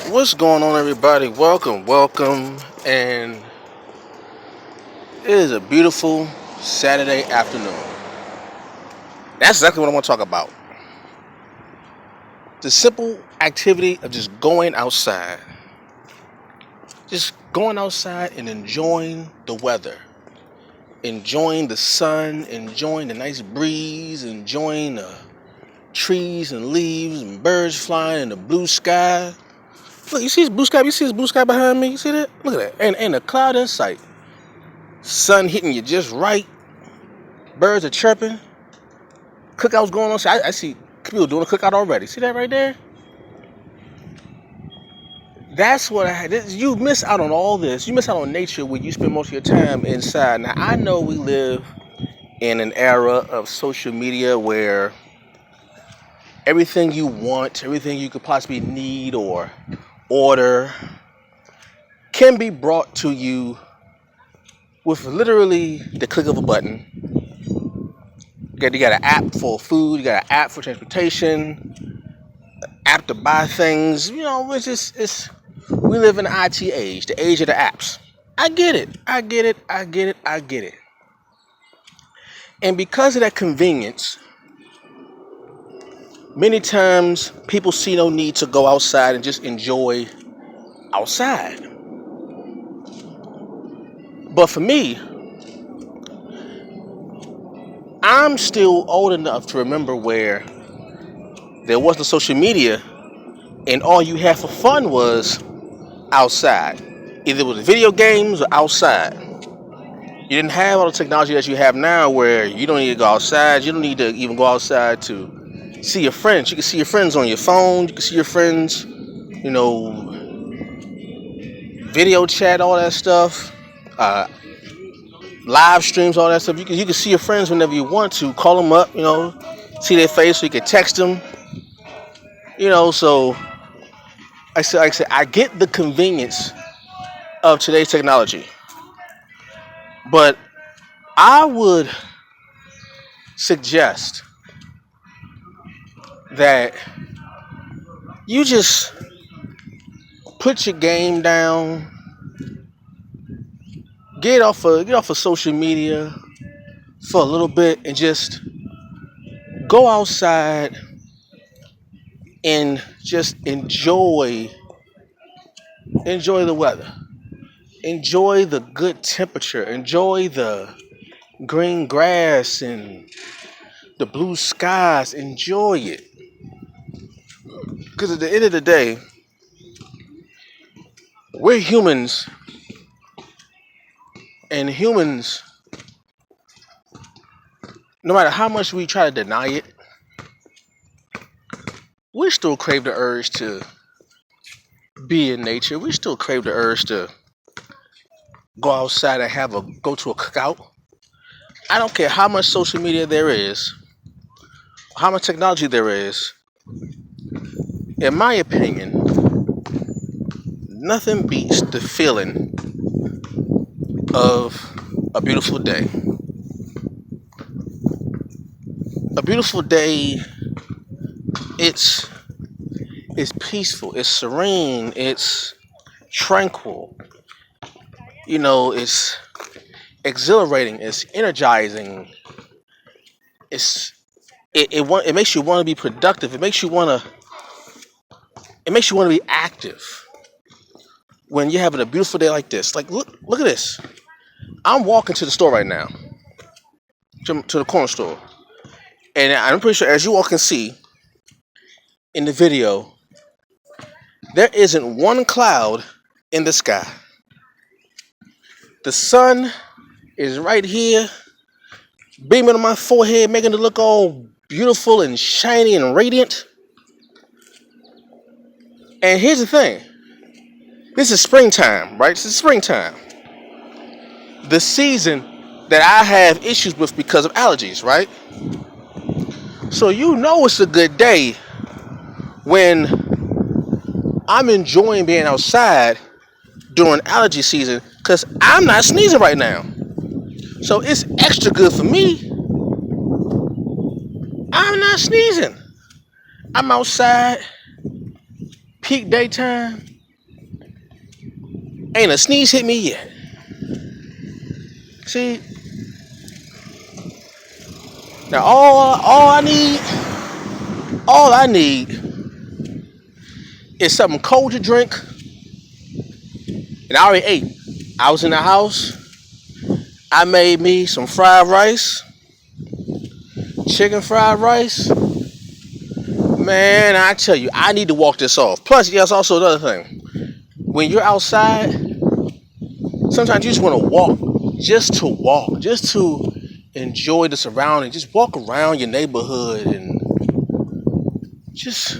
What's going on, everybody? Welcome. And it is a beautiful Saturday afternoon. That's exactly what I want to talk about. The simple activity of just going outside. Just going outside and enjoying the weather. Enjoying the sun, enjoying the nice breeze, enjoying the trees and leaves and birds flying in the blue sky. Look, you see this blue sky? You see this blue sky behind me? You see that? Look at that. And a cloud in sight. Sun hitting you just right. Birds are chirping. Cookouts going on. I see people doing a cookout already. See that right there? That's what I had. You miss out on all this. You miss out on nature when you spend most of your time inside. Now, I know we live in an era of social media where everything you want, everything you could possibly need or order can be brought to you with literally the click of a button. You got an app for food, you got an app for transportation, an app to buy things. We live in the IT age, the age of the apps. I get it. And because of that convenience, many times people see no need to go outside and just enjoy outside. But for me, I'm still old enough to remember where there wasn't social media and all you had for fun was outside. Either it was video games or outside. You didn't have all the technology that you have now where you don't need to go outside. You don't need to even go outside to see your friends. You can see your friends on your phone. You can see your friends, video chat, all that stuff. Live streams, all that stuff. You can see your friends whenever you want to. Call them up, see their face so you can text them. So I said, I get the convenience of today's technology. But I would suggest that you just put your game down, get off of social media for a little bit and just go outside and just enjoy the weather. Enjoy the good temperature. Enjoy the green grass and the blue skies. Enjoy it. Because at the end of the day, we're humans. And humans, no matter how much we try to deny it, we still crave the urge to be in nature. We still crave the urge to go outside and go to a cookout. I don't care how much social media there is, how much technology there is. In my opinion, nothing beats the feeling of a beautiful day. A beautiful day, it's peaceful, it's serene, it's tranquil. It's exhilarating, it's energizing. It makes you want to be productive. It makes you want to be active when you're having a beautiful day like this. Like, look at this. I'm walking to the store right now, to the corner store, and I'm pretty sure, as you all can see in the video, there isn't one cloud in the sky. The sun is right here, beaming on my forehead, making it look all beautiful and shiny and radiant. And here's the thing. This is springtime, right? This is springtime. The season that I have issues with because of allergies, right? So it's a good day when I'm enjoying being outside during allergy season because I'm not sneezing right now. So it's extra good for me. I'm not sneezing. I'm outside, peak daytime, Ain't a sneeze hit me yet. See, now all I need is something cold to drink, and I already ate. I was in the house. I made me some fried rice, chicken fried rice. Man, I tell you, I need to walk this off. Plus, yes, also another thing. When you're outside, sometimes you just want to walk, just to enjoy the surroundings. Just walk around your neighborhood and just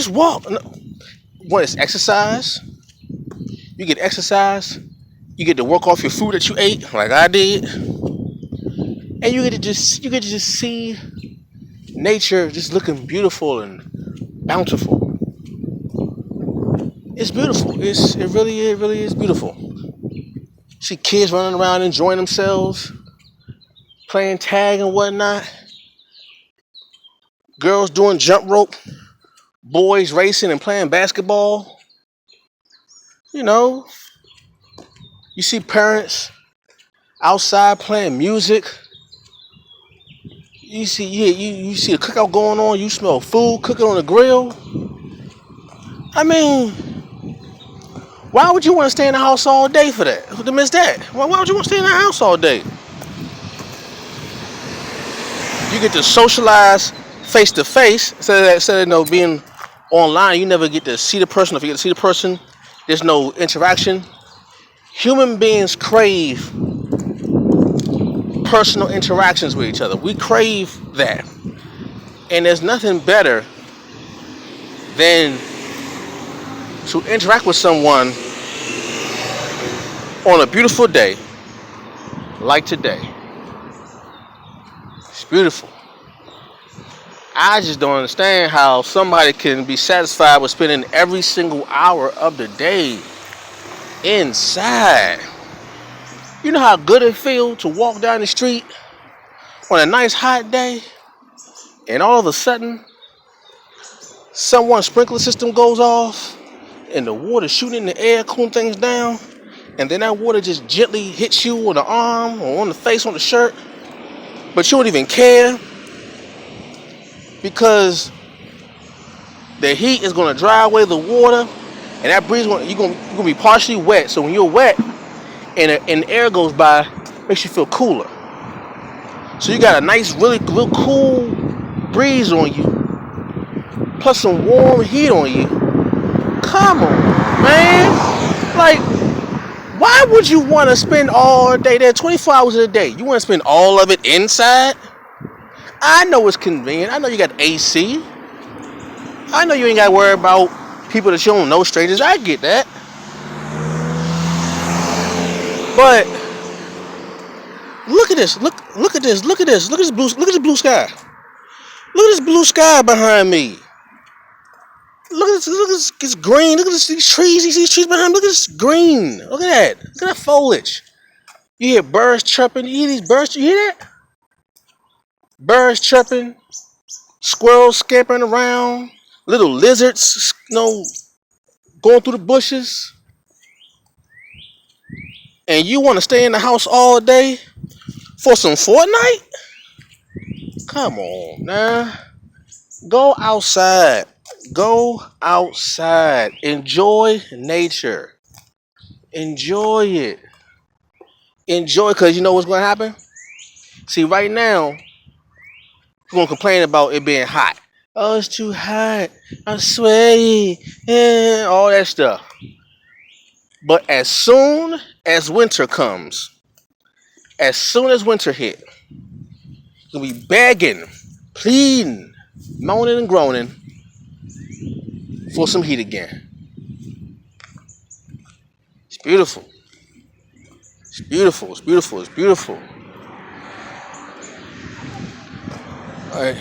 walk. When it's exercise, you get exercise. You get to work off your food that you ate, like I did, and you get to just see nature just looking beautiful and bountiful. It's beautiful. It really is beautiful. See kids running around enjoying themselves, playing tag and whatnot. Girls doing jump rope, boys racing and playing basketball. You know, you see parents outside playing music. You see a cookout going on. You smell food cooking on the grill. I mean, why would you want to stay in the house all day for that? To miss that? Why would you want to stay in the house all day? You get to socialize face to face instead of being online. You never get to see the person. If you get to see the person, there's no interaction. Human beings crave personal interactions with each other. We crave that. And there's nothing better than to interact with someone on a beautiful day like today. It's beautiful. I just don't understand how somebody can be satisfied with spending every single hour of the day inside. You know how good it feels to walk down the street on a nice hot day and all of a sudden someone's sprinkler system goes off and the water shooting in the air, cooling things down, and then that water just gently hits you on the arm or on the face, on the shirt, but you don't even care because the heat is going to dry away the water, and that breeze you're going to be partially wet. So when you're wet and the air goes by, it makes you feel cooler. So you got a nice, real cool breeze on you, plus some warm heat on you. Come on, man. Like, why would you want to spend all day there, 24 hours a day? You want to spend all of it inside? I know it's convenient. I know you got AC. I know you ain't got to worry about people that you don't know, strangers. I get that. But look at this. Look at this. Look at this. Look at this blue sky. Look at this blue sky behind me. Look at this. It's green. Look at these trees. These trees behind me. Look at this green. Look at that. Look at that foliage. You hear birds chirping. You hear these birds? You hear that? Birds chirping. Squirrels scampering around. Little lizards, going through the bushes. And you want to stay in the house all day for some Fortnite? Come on, now. Go outside. Go outside. Enjoy nature. Enjoy it. Enjoy, because you know what's going to happen? See, right now, you're going to complain about it being hot. Oh, it's too hot. I'm sweaty. All that stuff. But as soon as winter comes, as soon as winter hit, you'll be begging, pleading, moaning and groaning for some heat again. It's beautiful. It's beautiful. It's beautiful. It's beautiful. All right.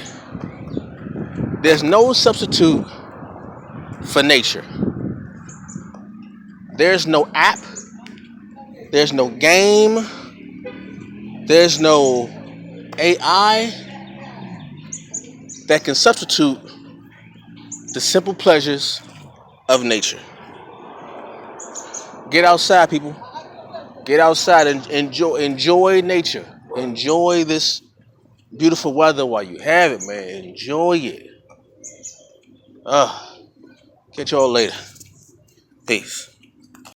There's no substitute for nature. There's no app. There's no game. There's no AI that can substitute the simple pleasures of nature. Get outside, people. Get outside and enjoy nature. Enjoy this beautiful weather while you have it, man. Enjoy it. Uh, catch y'all later. Peace.